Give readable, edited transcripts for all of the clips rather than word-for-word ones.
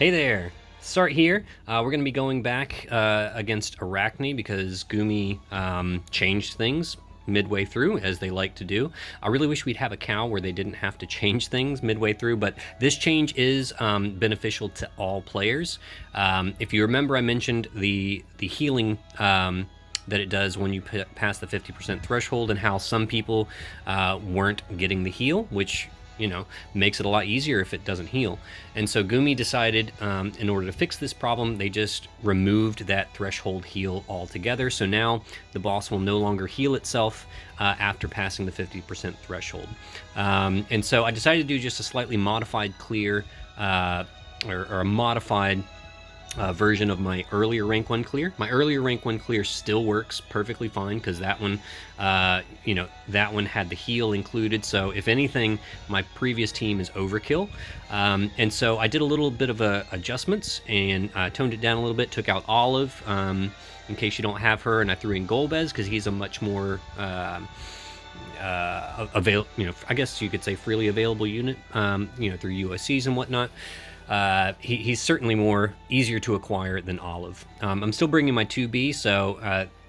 Hey there! Start here. We're going to be going back against ARach-2 because Gumi changed things midway through, as they like to do. I really wish we'd have a cow where they didn't have to change things midway through, but this change is beneficial to all players. If you remember, I mentioned the healing that it does when you pass the 50% threshold, and how some people weren't getting the heal, which makes it a lot easier if it doesn't heal. And so Gumi decided, in order to fix this problem, they just removed that threshold heal altogether. So now the boss will no longer heal itself after passing the 50% threshold. And so I decided to do just a slightly modified clear, or a modified version of my earlier rank 1 clear. My earlier rank 1 clear still works perfectly fine because that one, that one had the heal included. So if anything, my previous team is overkill. And so I did a little bit of adjustments and toned it down a little bit, took out Olive in case you don't have her, and I threw in Golbez because he's a much more I guess you could say freely available unit, through USCs and whatnot. He's certainly easier to acquire than Olive. I'm still bringing my 2B, so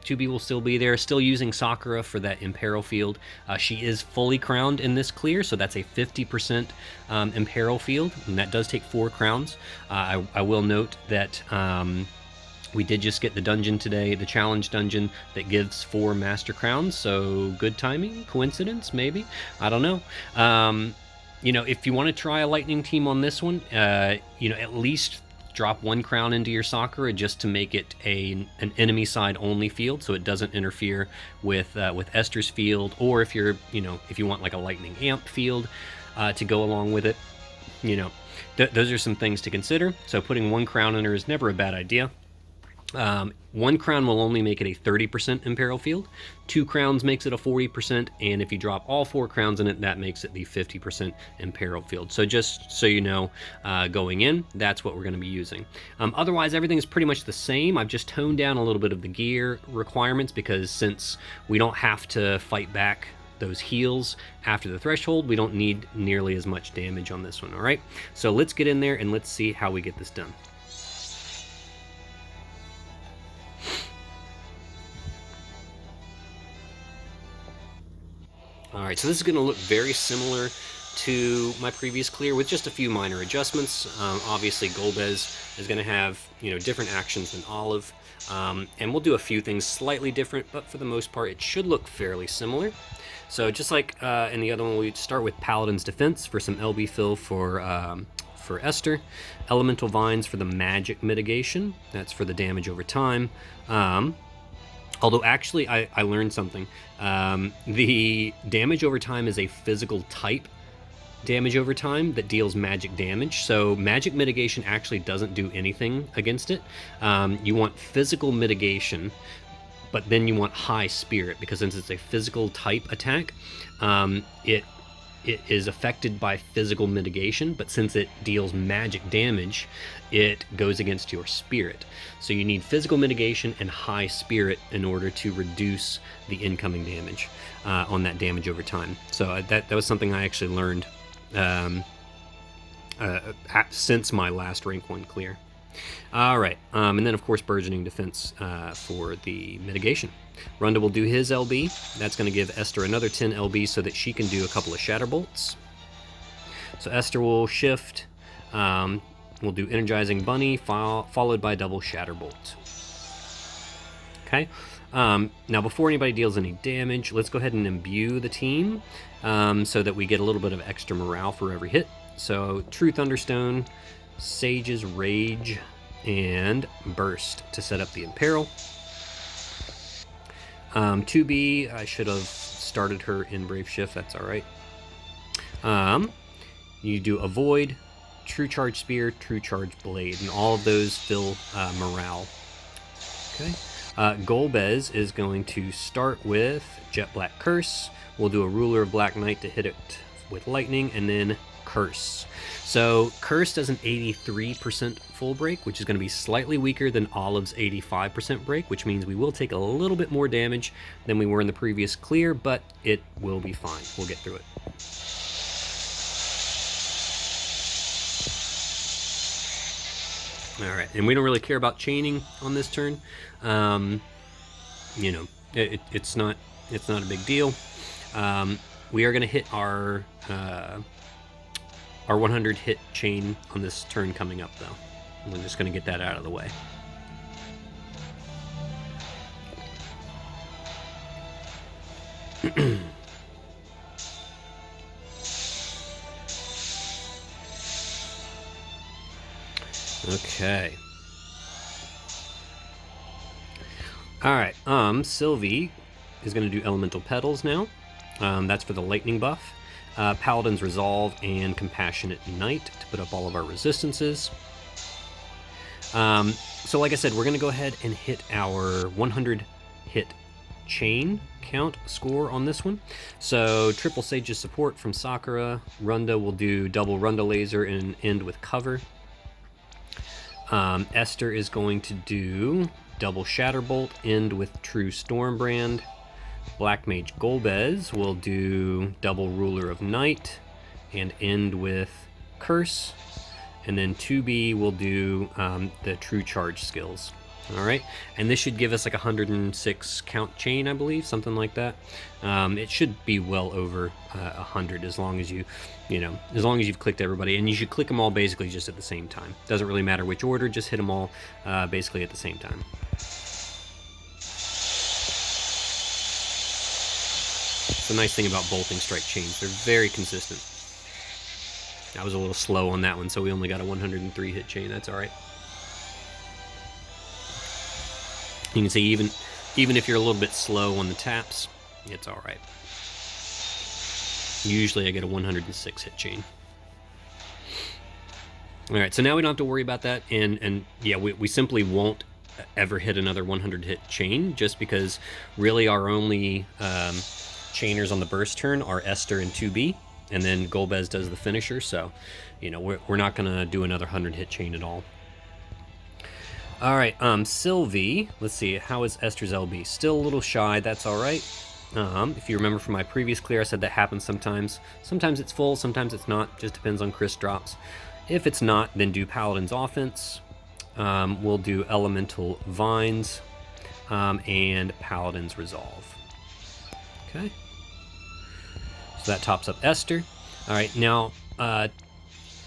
2B will still be there. Still using Sakura for that Imperil field. She is fully crowned in this clear, so that's a 50% Imperil field, and that does take 4 crowns. I will note that we did just get the dungeon today, the challenge dungeon, that gives 4 master crowns, so good timing, coincidence, maybe? I don't know. If you want to try a lightning team on this one, at least drop 1 crown into your Sakura just to make it an enemy side only field, so it doesn't interfere with Esther's field, or if if you want like a lightning amp field to go along with it. Those are some things to consider. So putting 1 crown in her is never a bad idea. 1 crown will only make it a 30% Imperil field. 2 crowns makes it a 40%, and if you drop all 4 crowns in it, that makes it the 50% Imperil field. So just so you know, going in, that's what we're going to be using. Otherwise, everything is pretty much the same. I've just toned down a little bit of the gear requirements because since we don't have to fight back those heals after the threshold, we don't need nearly as much damage on this one. All right, so let's get in there and let's see how we get this done. Alright, so this is going to look very similar to my previous clear with just a few minor adjustments. Obviously, Golbez is going to have different actions than Olive, and we'll do a few things slightly different, but for the most part, it should look fairly similar. So just like in the other one, we start with Paladin's Defense for some LB fill for Esther, Elemental Vines for the magic mitigation. That's for the damage over time. Although actually, I learned something. The damage over time is a physical type damage over time that deals magic damage. So magic mitigation actually doesn't do anything against it. You want physical mitigation, but then you want high spirit, because since it's a physical type attack, it is affected by physical mitigation, but since it deals magic damage, it goes against your spirit. So you need physical mitigation and high spirit in order to reduce the incoming damage on that damage over time. So that was something I actually learned since my last rank 1 clear. All right, and then of course Burgeoning Defense for the mitigation. Runda will do his LB. That's going to give Esther another 10 LB so that she can do a couple of Shatter Bolts. So Esther will shift. We'll do Energizing Bunny, followed by double Shatter Bolt. Okay. Now, before anybody deals any damage, let's go ahead and imbue the team so that we get a little bit of extra morale for every hit. So True Thunderstone, Sage's Rage, and Burst to set up the Imperil. 2B, I should have started her in Brave Shift, that's alright. You do Avoid, True Charge Spear, True Charge Blade, and all of those fill morale. Okay. Golbez is going to start with Jet Black Curse. We'll do a Ruler of Black Knight to hit it with Lightning, and then Curse. So Curse does an 83% full break, which is going to be slightly weaker than Olive's 85% break, which means we will take a little bit more damage than we were in the previous clear, but it will be fine. We'll get through it. All right, and we don't really care about chaining on this turn. You know, it's not a big deal. We are going to hit our 100 hit chain on this turn coming up, though. We're just going to get that out of the way. Okay. All right. Sylvie is going to do Elemental Petals now. That's for the lightning buff. Paladin's Resolve and Compassionate Knight to put up all of our resistances. So like I said, we're going to go ahead and hit our 100 hit chain count score on this one. So Triple Sage's support from Sakura. Runda will do double Runda laser and end with cover. Esther is going to do double Shatterbolt, end with True Stormbrand. Black Mage Golbez will do double Ruler of Night and end with Curse. And then 2B will do the True Charge skills. All right, and this should give us like 106 count chain, I believe, something like that. It should be well over 100 as long as as long as you've clicked everybody, and you should click them all basically just at the same time. Doesn't really matter which order, just hit them all basically at the same time. It's the nice thing about bolting strike chains; they're very consistent. I was a little slow on that one, so we only got a 103 hit chain. That's all right. You can see even if you're a little bit slow on the taps, it's all right. Usually I get a 106 hit chain. All right, so now we don't have to worry about that, and yeah, we simply won't ever hit another 100 hit chain, just because really our only chainers on the burst turn are Esther and 2B, and then Golbez does the finisher, so we're not gonna do another 100 hit chain at all. All right, Sylvie, let's see, how is Esther's LB? Still a little shy, that's all right. If you remember from my previous clear, I said that happens sometimes. Sometimes it's full, sometimes it's not, just depends on Chris drops. If it's not, then do Paladin's Offense. We'll do Elemental Vines and Paladin's Resolve. Okay. So that tops up Esther. All right, now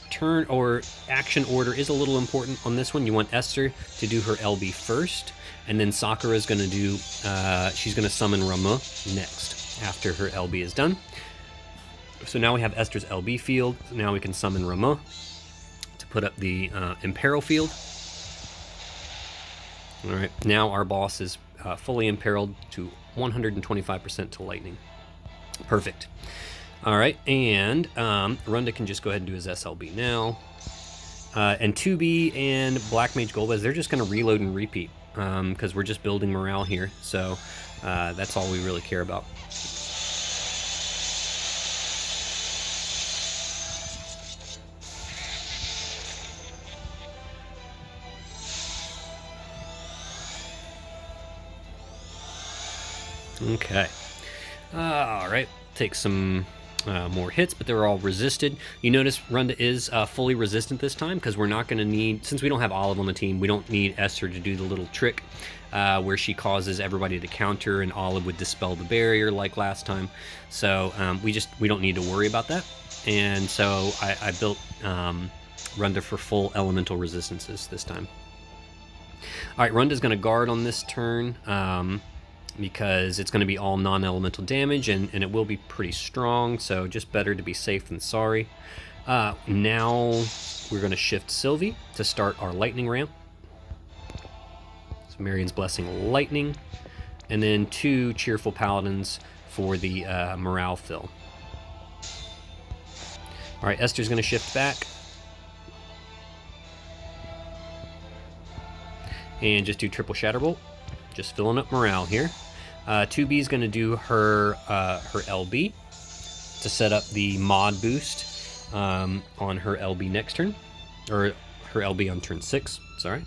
turn or action order is a little important on this one. You want Esther to do her LB first, and then Sakura is going to do, she's going to summon Ruma next after her LB is done. So now we have Esther's LB field. Now we can summon Ruma to put up the Imperil field. All right, now our boss is fully imperiled to 125% to lightning. Perfect. All right, and Runda can just go ahead and do his SLB now. And 2B and Black Mage Golbez, they're just going to reload and repeat because we're just building morale here. So that's all we really care about. Okay. All right, take some more hits, but they're all resisted. You notice Runda is fully resistant this time because we're not going to need, since we don't have Olive on the team, we don't need Esther to do the little trick where she causes everybody to counter and Olive would dispel the barrier like last time. So we don't need to worry about that. And so I built Runda for full elemental resistances this time. All right, Runda's going to guard on this turn. Because it's going to be all non-elemental damage, and it will be pretty strong, so just better to be safe than sorry. Now we're going to shift Sylvie to start our lightning ramp. So Marion's Blessing Lightning, and then 2 Cheerful Paladins for the morale fill. All right, Esther's going to shift back. And just do Triple Shatterbolt. Just filling up morale here. 2B is going to do her LB to set up the mod boost on her LB next turn, or her LB on turn 6. Sorry.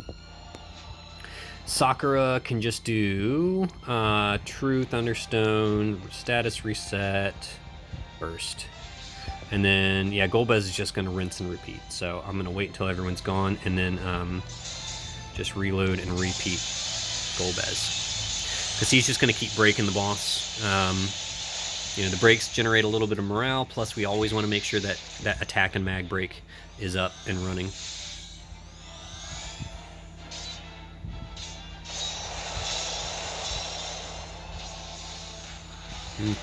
Sakura can just do True Thunderstone, status reset, burst. And then, yeah, Golbez is just going to rinse and repeat. So I'm going to wait until everyone's gone and then just reload and repeat Golbez. Because he's just going to keep breaking the boss. You know, the breaks generate a little bit of morale, plus we always want to make sure that that attack and mag break is up and running.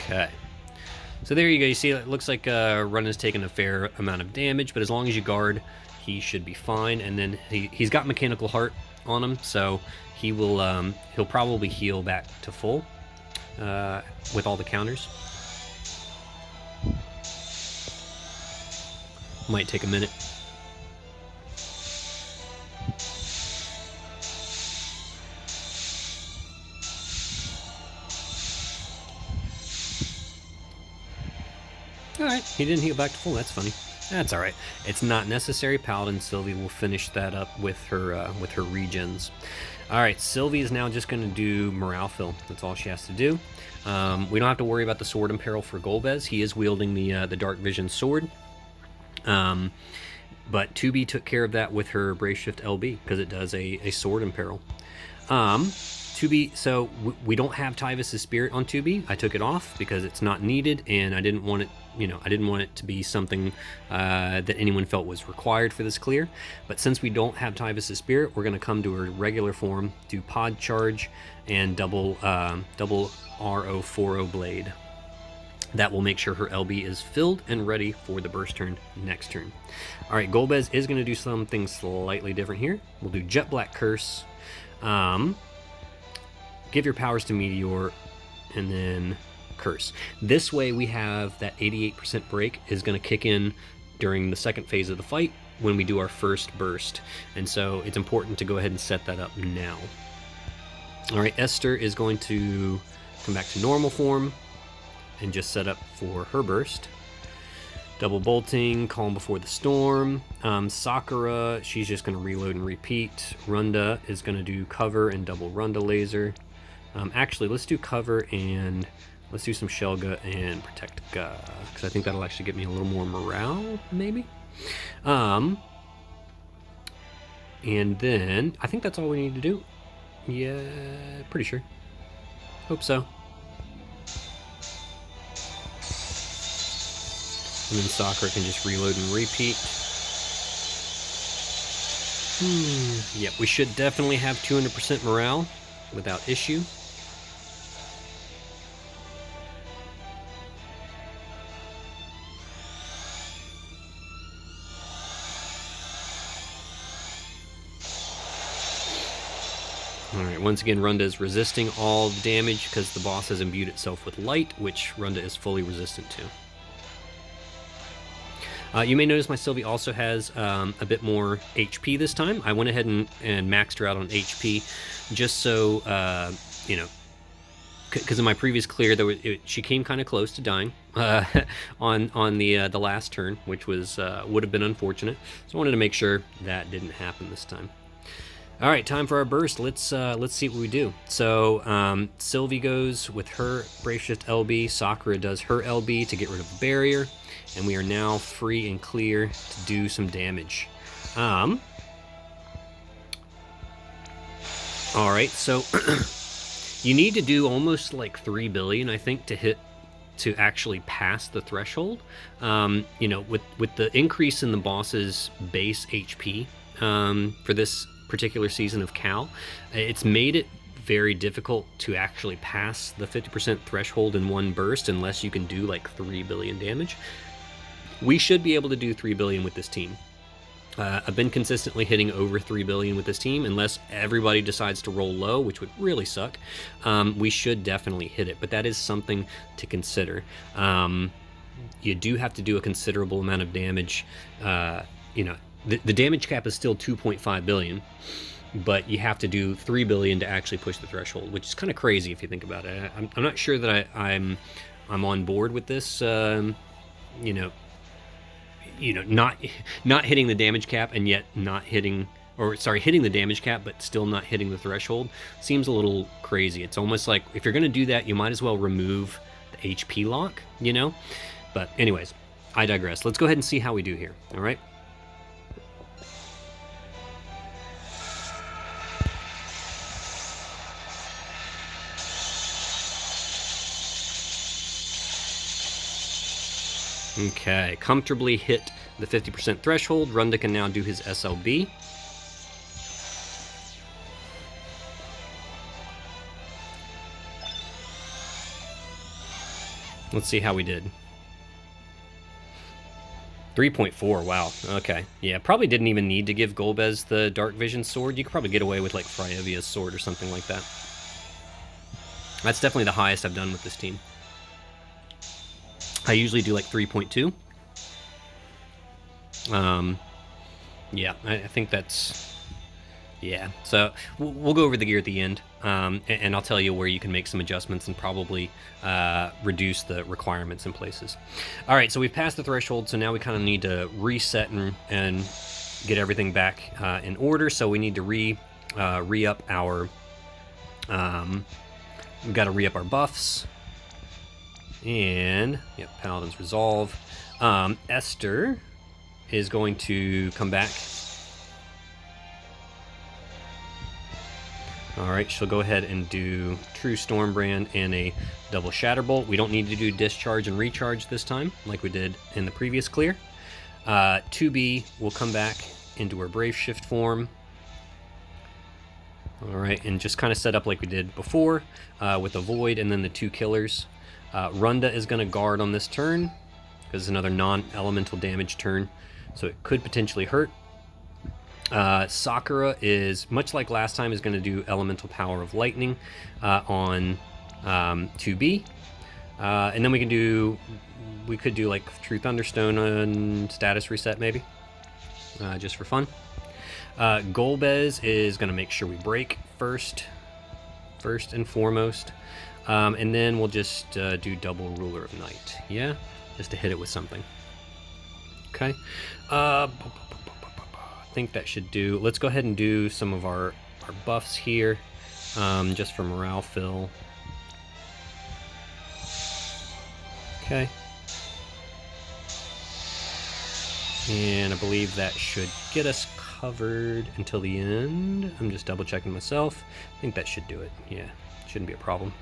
Okay. So there you go. You see, it looks like Runda's taken a fair amount of damage, but as long as you guard, he should be fine. And then he's got Mechanical Heart on him, so he will he'll probably heal back to full with all the counters. Might take a minute. Alright, he didn't heal back to full, that's funny. That's alright. It's not necessary. Paladin Sylvie will finish that up with her regens. Alright, Sylvie is now just going to do morale fill. That's all she has to do. We don't have to worry about the sword in peril for Golbez. He is wielding the Dark Vision sword. But 2B took care of that with her Brave Shift LB, because it does a sword in peril. 2B, so we don't have Tyvus' Spirit on 2B. I took it off because it's not needed, and I didn't want it, you know, I didn't want it to be something that anyone felt was required for this clear. But since we don't have Tyvus' Spirit, we're going to come to her regular form, do Pod Charge, and double RO40 Blade. That will make sure her LB is filled and ready for the burst turn next turn. All right, Golbez is going to do something slightly different here. We'll do Jet Black Curse. Give your powers to Meteor, and then Curse. This way we have that 88% break is going to kick in during the second phase of the fight when we do our first burst. And so it's important to go ahead and set that up now. All right, Esther is going to come back to normal form and just set up for her burst. Double bolting, Calm Before the Storm. Sakura, she's just going to reload and repeat. Runda is going to do cover and double Runda laser. Actually, let's do cover and let's do some Shelga and protect because I think that'll actually get me a little more morale, maybe. And then I think that's all we need to do. Yeah, pretty sure. Hope so. And then Sakura can just reload and repeat. Yep, we should definitely have 200% morale without issue. Alright, once again, Runda is resisting all damage because the boss has imbued itself with light, which Runda is fully resistant to. You may notice my Sylvie also has a bit more HP this time. I went ahead and maxed her out on HP just so, you know, because in my previous clear, she came kind of close to dying on the last turn, which was would have been unfortunate. So I wanted to make sure that didn't happen this time. All right, time for our burst. Let's see what we do. So Sylvie goes with her Brave Shift LB. Sakura does her LB to get rid of the barrier. And we are now free and clear to do some damage. All right, so you need to do almost like 3 billion, I think, to actually pass the threshold. You know, with the increase in the boss's base HP for this particular season of Cal, it's made it very difficult to actually pass the 50% threshold in one burst unless you can do like 3 billion damage. We should be able to do 3 billion with this team. I've been consistently hitting over 3 billion with this team, unless everybody decides to roll low, which would really suck. We should definitely hit it, but that is something to consider. You do have to do a considerable amount of damage. You know, the damage cap is still 2.5 billion, but you have to do 3 billion to actually push the threshold, which is kind of crazy if you think about it. I'm not sure that I'm on board with this. You know, not hitting the damage cap and yet not hitting, or sorry, hitting the damage cap but still not hitting the threshold seems a little crazy. It's almost like if you're going to do that, you might as well remove the HP lock, you know. But anyways, I digress. Let's go ahead and see how we do here. All right. Okay, comfortably hit the 50% threshold. Runda can now do his SLB. Let's see how we did. 3.4, wow, okay. Yeah, probably didn't even need to give Golbez the Dark Vision sword. You could probably get away with like Fryevia's sword or something like that. That's definitely the highest I've done with this team. I usually do like 3.2. Yeah, I think that's... Yeah, so we'll go over the gear at the end, and I'll tell you where you can make some adjustments and probably reduce the requirements in places. All right, so we've passed the threshold, so now we kind of need to reset and get everything back in order. So we need to re-up our... we've got to re-up our buffs. And, yep, Paladin's Resolve. Esther is going to come back. Alright, she'll go ahead and do True Stormbrand and a double Shatterbolt. We don't need to do Discharge and Recharge this time, like we did in the previous clear. 2B will come back into her Brave Shift form. Alright, and just kind of set up like we did before, with the Void and then the 2 killers. Runda is going to guard on this turn, because it's another non-elemental damage turn, so it could potentially hurt. Sakura is, much like last time, is going to do Elemental Power of Lightning on 2B. And then we could do like True Thunderstone on Status Reset maybe, just for fun. Golbez is going to make sure we break first and foremost. And then we'll just do double Ruler of Night, yeah? Just to hit it with something. Okay. I think that should do. Let's go ahead and do some of our buffs here, just for morale fill. Okay. And I believe that should get us covered until the end. I'm just double checking myself. I think that should do it. Yeah, shouldn't be a problem.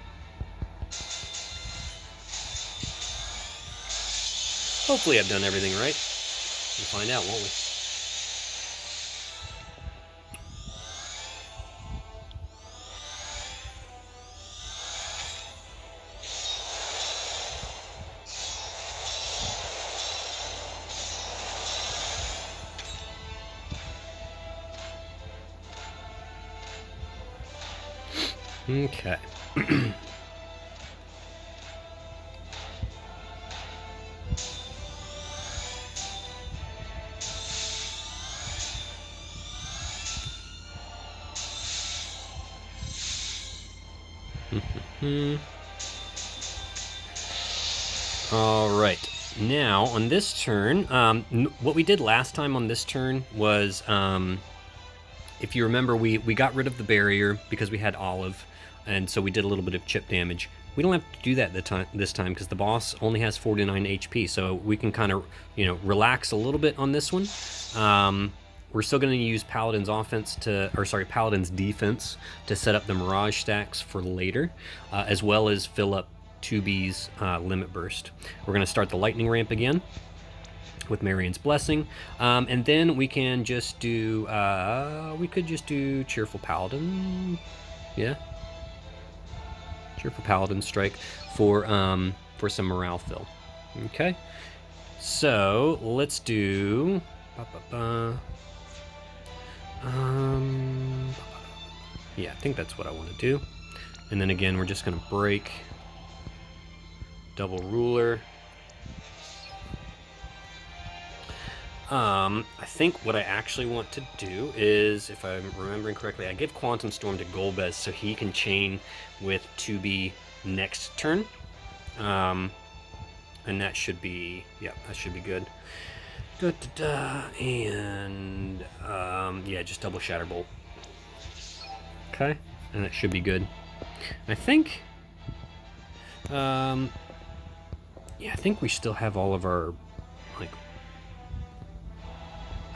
Hopefully I've done everything right. We'll find out, won't we? Okay. All right. Now, on this turn, what we did last time on this turn was, if you remember, we got rid of the barrier because we had Olive, and so we did a little bit of chip damage. We don't have to do that this time because the boss only has 49 HP, so we can kind of, relax a little bit on this one. We're still going to use Paladin's Paladin's defense to set up the Mirage stacks for later, as well as fill up 2B's Limit Burst. We're going to start the Lightning Ramp again with Marion's Blessing, and then we can just do, we could just do Cheerful Paladin, yeah? Cheerful Paladin Strike for some morale fill. Okay, so let's do... yeah, I think that's what I want to do. And then again, we're just going to break double ruler. I think what I actually want to do is, if I'm remembering correctly, I give Quantum Storm to Golbez so he can chain with 2B next turn. And that should be, yeah, that should be good. And yeah, just double Shatterbolt. Okay, and that should be good. I think, yeah, I think we still have all of our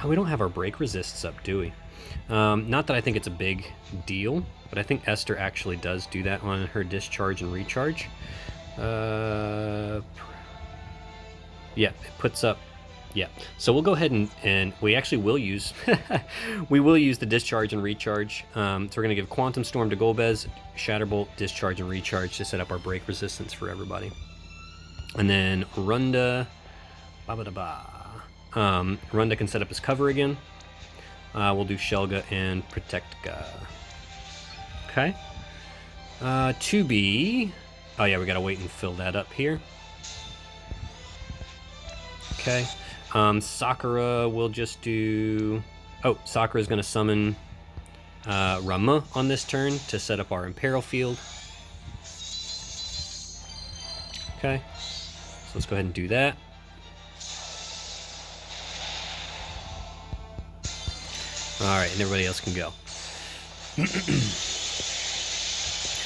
Oh, we don't have our break resists up, do we? Not that I think it's a big deal, but I think Esther actually does do that on her discharge and recharge. Yeah, it puts up. Yeah, so we'll go ahead and we actually will use we will use the discharge and recharge. So we're gonna give Quantum Storm to Golbez, Shatterbolt, discharge and recharge to set up our break resistance for everybody. And then Runda, Runda can set up his cover again. We'll do Shelga and Protectka. Okay. 2B. Oh yeah, we gotta wait and fill that up here. Okay. Sakura will just do... Oh, Sakura's gonna summon Rama on this turn to set up our Imperil field. Okay. So let's go ahead and do that. Alright, and everybody else can go.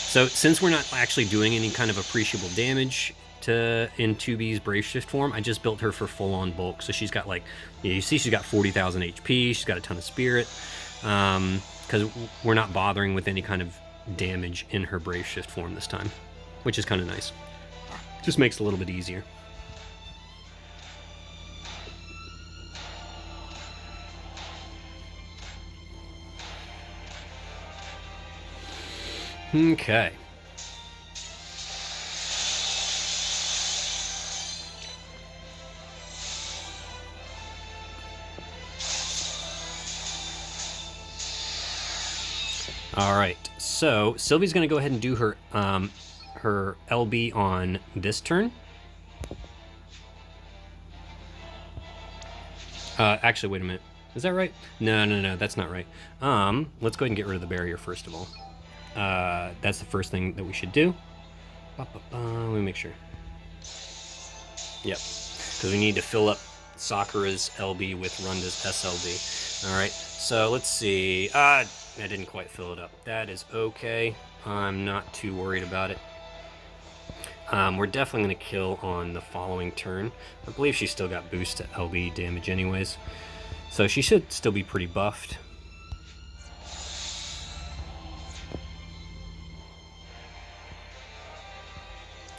So, since we're not actually doing any kind of appreciable damage in 2B's Brave Shift form, I just built her for full-on bulk. So she's got like, yeah, you see she's got 40,000 HP, she's got a ton of spirit, because we're not bothering with any kind of damage in her Brave Shift form this time, which is kind of nice. Just makes it a little bit easier. Okay. All right. So Sylvie's going to go ahead and do her her LB on this turn. Actually, wait a minute. Is that right? No, that's not right. Let's go ahead and get rid of the barrier first of all. That's the first thing that we should do. Let me make sure. Yep, because we need to fill up Sakura's LB with Runda's SLB. All right, so let's see. I didn't quite fill it up. That is okay. I'm not too worried about it. We're definitely going to kill on the following turn. I believe she's still got boost to LB damage anyways, so she should still be pretty buffed.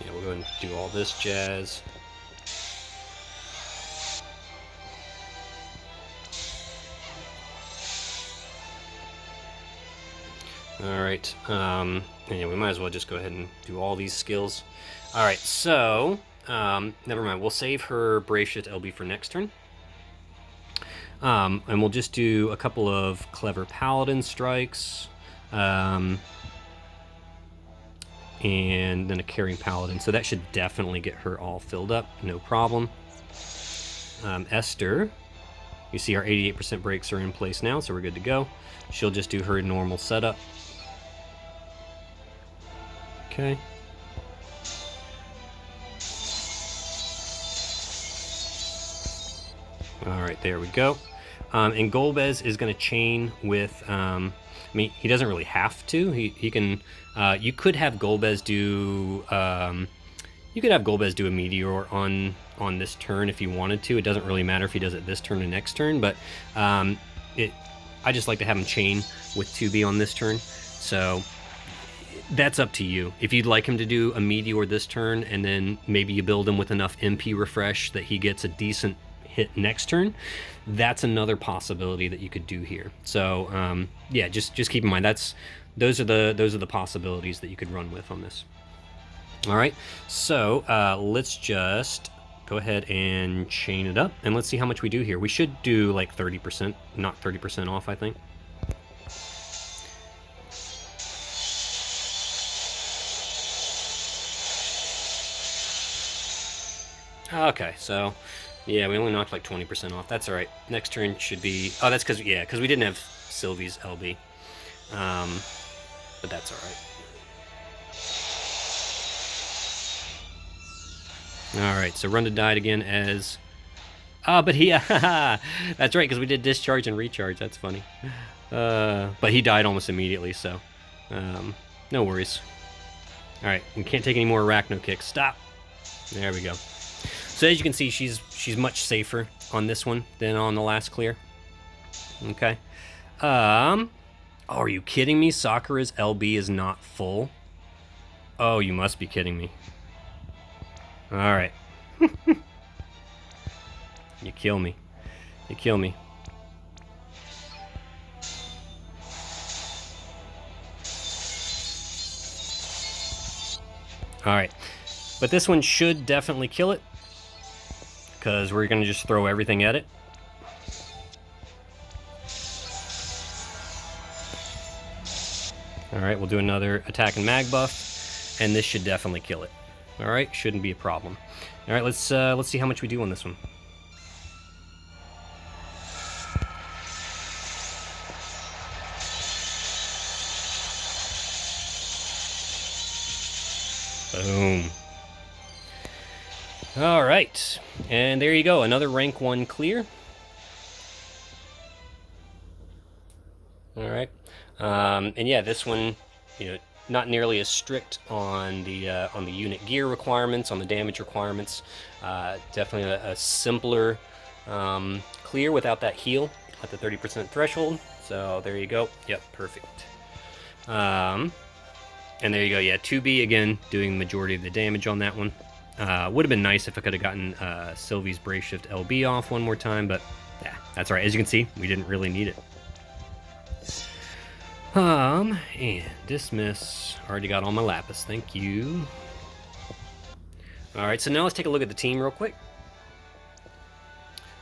Yeah, we'll go ahead and do all this jazz. Alright, yeah, we might as well just go ahead and do all these skills. Alright, so, never mind, we'll save her Brave Shift LB for next turn. And we'll just do a couple of clever Paladin strikes. And then a Carrying Paladin. So that should definitely get her all filled up, no problem. Esther, you see our 88% breaks are in place now, so we're good to go. She'll just do her normal setup. Okay. All right, there we go. And Golbez is going to chain with... I mean, he doesn't really have to. He can. You could have Golbez do. You could have Golbez do a meteor on this turn if you wanted to. It doesn't really matter if he does it this turn or next turn. But I just like to have him chain with 2B on this turn. So that's up to you. If you'd like him to do a meteor this turn, and then maybe you build him with enough MP refresh that he gets a decent hit next turn, that's another possibility that you could do here. So yeah, just keep in mind those are the possibilities that you could run with on this. All right, so let's just go ahead and chain it up, and let's see how much we do here. We should do like 30%, not 30% off, I think. Okay, so yeah, we only knocked like 20% off. That's all right. Next turn should be... Oh, that's because we didn't have Sylvie's LB. But that's all right. All right, so Runda died again as... but he... That's right, because we did discharge and recharge. That's funny. But he died almost immediately, so... no worries. All right, we can't take any more ARach-2 kicks. Stop! There we go. So as you can see, she's much safer on this one than on the last clear. Okay. Oh, are you kidding me? Sakura's LB is not full. Oh, you must be kidding me. All right. You kill me. You kill me. All right. But this one should definitely kill it, because we're going to just throw everything at it. All right, we'll do another attack and mag buff, and this should definitely kill it. All right, shouldn't be a problem. All right, let's see how much we do on this one. Boom. All right, and there you go, another rank 1 clear. All right, and yeah, this one, not nearly as strict on the unit gear requirements, on the damage requirements. Definitely a simpler clear without that heal at the 30% threshold. So there you go. Yep, perfect. And there you go. Yeah, 2B again, doing the majority of the damage on that one. Would have been nice if I could have gotten Sylvie's Brave Shift LB off one more time, but yeah, that's all right. As you can see, we didn't really need it. And dismiss. Already got all my lapis. Thank you. All right, so now let's take a look at the team real quick.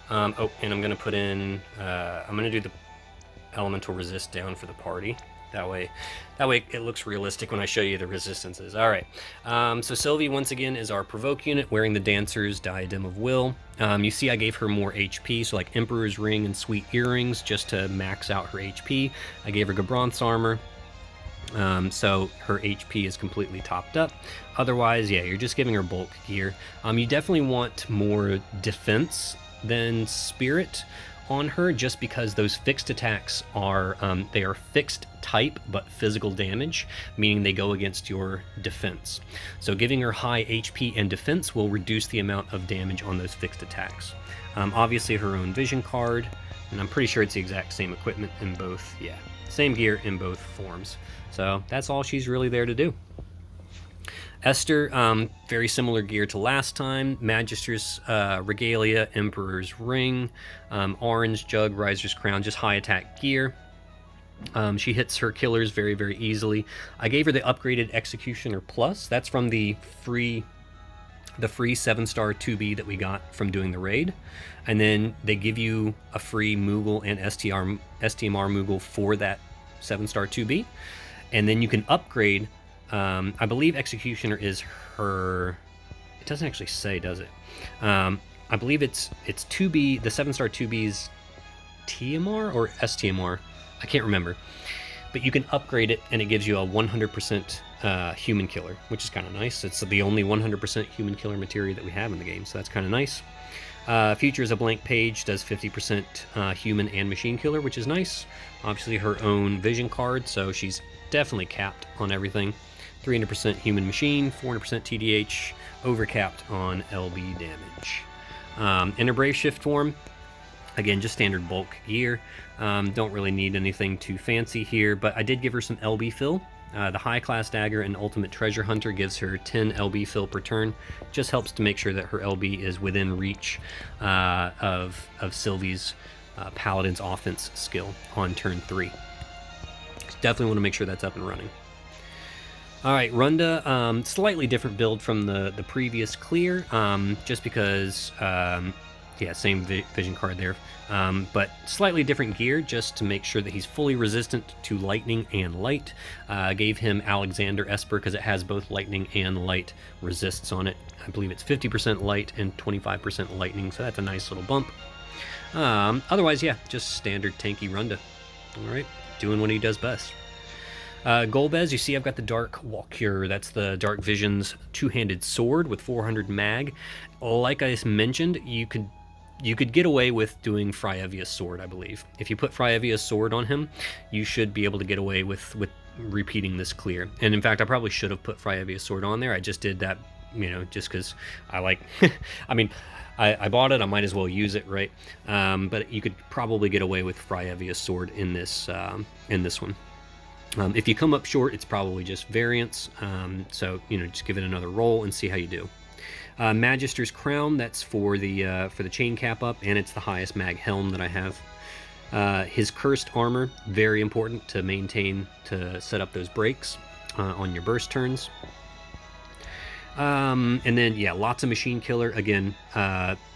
Oh, and I'm gonna put in. I'm gonna do the elemental resist down for the party. That way it looks realistic when I show you the resistances. All right, so Sylvie once again is our provoke unit, wearing the Dancer's Diadem of Will. You see I gave her more HP, so like Emperor's Ring and Sweet Earrings just to max out her HP. I gave her Gabronth's armor, so her HP is completely topped up. Otherwise, yeah, you're just giving her bulk gear. You definitely want more defense than spirit on her, just because those fixed attacks are they are fixed type but physical damage, meaning they go against your defense. So giving her high HP and defense will reduce the amount of damage on those fixed attacks. Obviously her own vision card, and I'm pretty sure it's the exact same equipment in both. Yeah, same gear in both forms. So that's all she's really there to do. Esther, very similar gear to last time. Magister's Regalia, Emperor's Ring, Orange Jug, Riser's Crown, just high attack gear. She hits her killers very, very easily. I gave her the upgraded Executioner Plus. That's from the free 7-star 2B that we got from doing the raid. And then they give you a free Moogle and STMR Moogle for that 7-star 2B. And then you can upgrade. I believe Executioner is her. It doesn't actually say, does it? I believe it's 2B, the 7-star 2B's TMR or STMR. I can't remember. But you can upgrade it, and it gives you a 100% human killer, which is kind of nice. It's the only 100% human killer materia that we have in the game, so that's kind of nice. Features a blank page, does 50% human and machine killer, which is nice. Obviously her own vision card, so she's definitely capped on everything. 300% human machine, 400% TDH, overcapped on LB damage. In her Brave Shift form, again, just standard bulk gear. Don't really need anything too fancy here, but I did give her some LB fill. The high class dagger and ultimate treasure hunter gives her 10 LB fill per turn. Just helps to make sure that her LB is within reach of Sylvie's paladin's offense skill on turn 3. Definitely want to make sure that's up and running. All right, Runda, slightly different build from the previous clear, just because, yeah, same vision card there, but slightly different gear just to make sure that he's fully resistant to lightning and light. Gave him Alexander Esper because it has both lightning and light resists on it. I believe it's 50% light and 25% lightning, so that's a nice little bump. Otherwise, yeah, just standard tanky Runda. All right, doing what he does best. Golbez, you see I've got the Dark Walkure. That's the Dark Vision's two-handed sword with 400 mag. Like I mentioned, you could get away with doing Fryevia's sword, I believe. If you put Fryevia's sword on him, you should be able to get away with repeating this clear. And in fact, I probably should have put Fryevia's sword on there. I just did that just because I like, I mean, I bought it, I might as well use it, right? But you could probably get away with Fryevia's sword in this one. If you come up short, it's probably just variance. So just give it another roll and see how you do. Magister's crown, that's for the chain cap up, and it's the highest mag helm that I have. His cursed armor, very important to set up those breaks on your burst turns. And then, yeah, lots of machine killer. Again,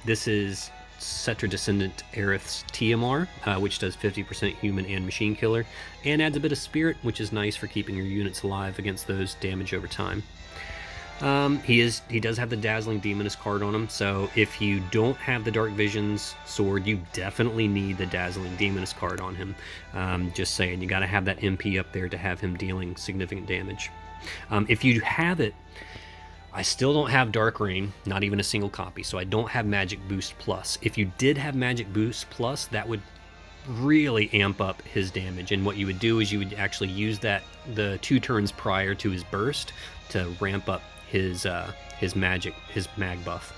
this is Cetra Descendant Aerith's TMR, which does 50% human and machine killer, and adds a bit of spirit, which is nice for keeping your units alive against those damage over time. He does have the Dazzling Demoness card on him, so if you don't have the Dark Visions sword, you definitely need the Dazzling Demoness card on him. Just saying, you got to have that MP up there to have him dealing significant damage. If you have it, I still don't have Dark Rain, not even a single copy, so I don't have Magic Boost Plus. If you did have Magic Boost Plus, that would really amp up his damage, and what you would do is you would actually use the 2 turns prior to his burst to ramp up his mag buff,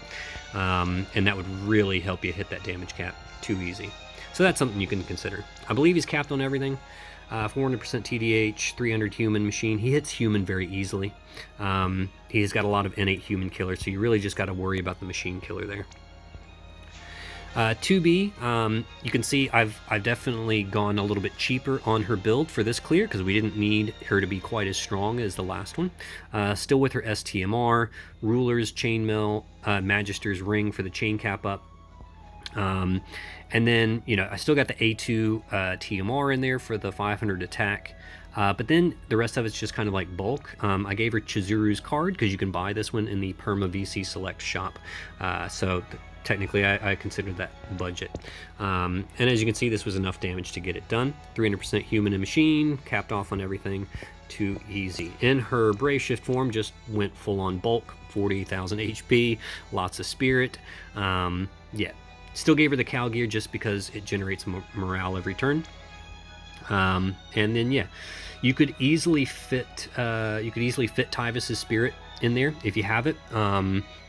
and that would really help you hit that damage cap too easy. So that's something you can consider. I believe he's capped on everything. 400% TDH, 300 human machine. He hits human very easily. He's got a lot of innate human killer, so you really just got to worry about the machine killer there. 2B, you can see I've definitely gone a little bit cheaper on her build for this clear because we didn't need her to be quite as strong as the last one. Still with her STMR, Ruler's Chainmail, Magister's Ring for the chain cap up. And then, I still got the A2 TMR in there for the 500 attack. But then the rest of it's just kind of like bulk. I gave her Chizuru's card because you can buy this one in the Perma VC Select shop. So technically I consider that budget. And as you can see, this was enough damage to get it done. 300% human and machine, capped off on everything, too easy. In her Brave Shift form, just went full on bulk, 40,000 HP, lots of spirit. Yeah, still gave her the Cal gear just because it generates morale every turn. And then yeah, you could easily fit Tyvis's spirit in there if you have it.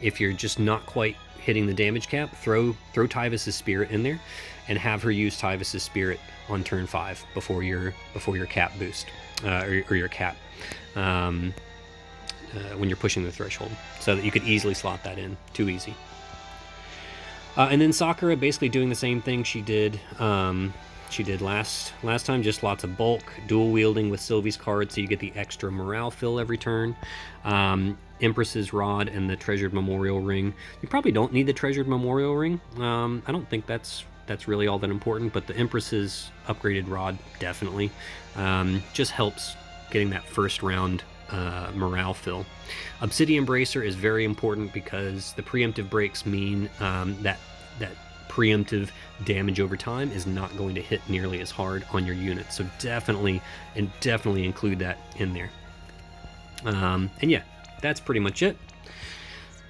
If you're just not quite hitting the damage cap, throw Tyvis's spirit in there and have her use Tyvis's spirit on turn 5 before your cap boost or your cap when you're pushing the threshold, so that you could easily slot that in. Too easy. And then Sakura basically doing the same thing she did last time, just lots of bulk, dual wielding with Sylvie's card, so you get the extra morale fill every turn. Empress's Rod and the Treasured Memorial Ring. You probably don't need the Treasured Memorial Ring. I don't think that's really all that important, but the Empress's upgraded Rod definitely just helps getting that first round morale fill. Obsidian Bracer is very important because the preemptive breaks mean that preemptive damage over time is not going to hit nearly as hard on your unit. So definitely include that in there. And yeah, that's pretty much it.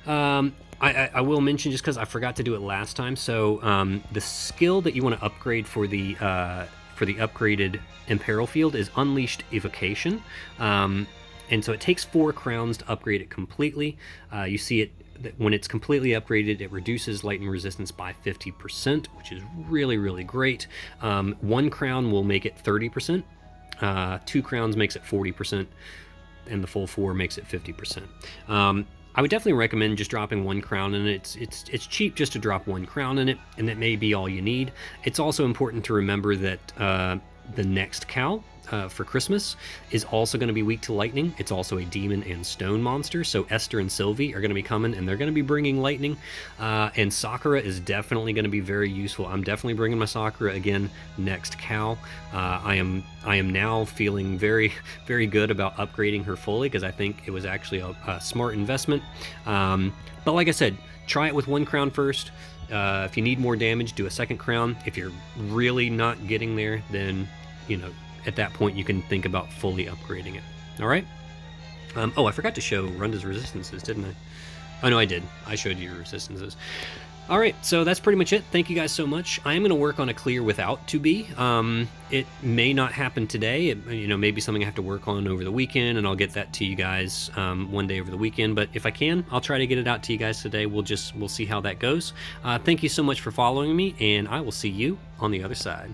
I will mention, just because I forgot to do it last time, so the skill that you want to upgrade for the upgraded Imperil Field is Unleashed Evocation. And so it takes 4 crowns to upgrade it completely. You see it when it's completely upgraded, it reduces lightning resistance by 50%, which is really great. 1 crown will make it 30%. 2 crowns makes it 40%, and the full 4 makes it 50%. I would definitely recommend just dropping 1 crown in it. It's cheap just to drop 1 crown in it, and that may be all you need. It's also important to remember that the next cow for Christmas is also going to be weak to lightning. It's also a demon and stone monster, so Esther and Sylvie are going to be coming, and they're going to be bringing lightning. And Sakura is definitely going to be very useful. I'm definitely bringing my Sakura again next cow. I am now feeling very good about upgrading her fully, because I think it was actually a smart investment. But like I said, try it with 1 crown first. If you need more damage, do a 2nd crown. If you're really not getting there, then at that point you can think about fully upgrading it. All right. Oh, I forgot to show Runda's resistances, didn't I? Oh no, I did. I showed you resistances. All right, so that's pretty much it. Thank you guys so much. I am going to work on a clear without 2B. It may not happen today. Maybe something I have to work on over the weekend, and I'll get that to you guys one day over the weekend. But if I can, I'll try to get it out to you guys today. We'll see how that goes. Thank you so much for following me, and I will see you on the other side.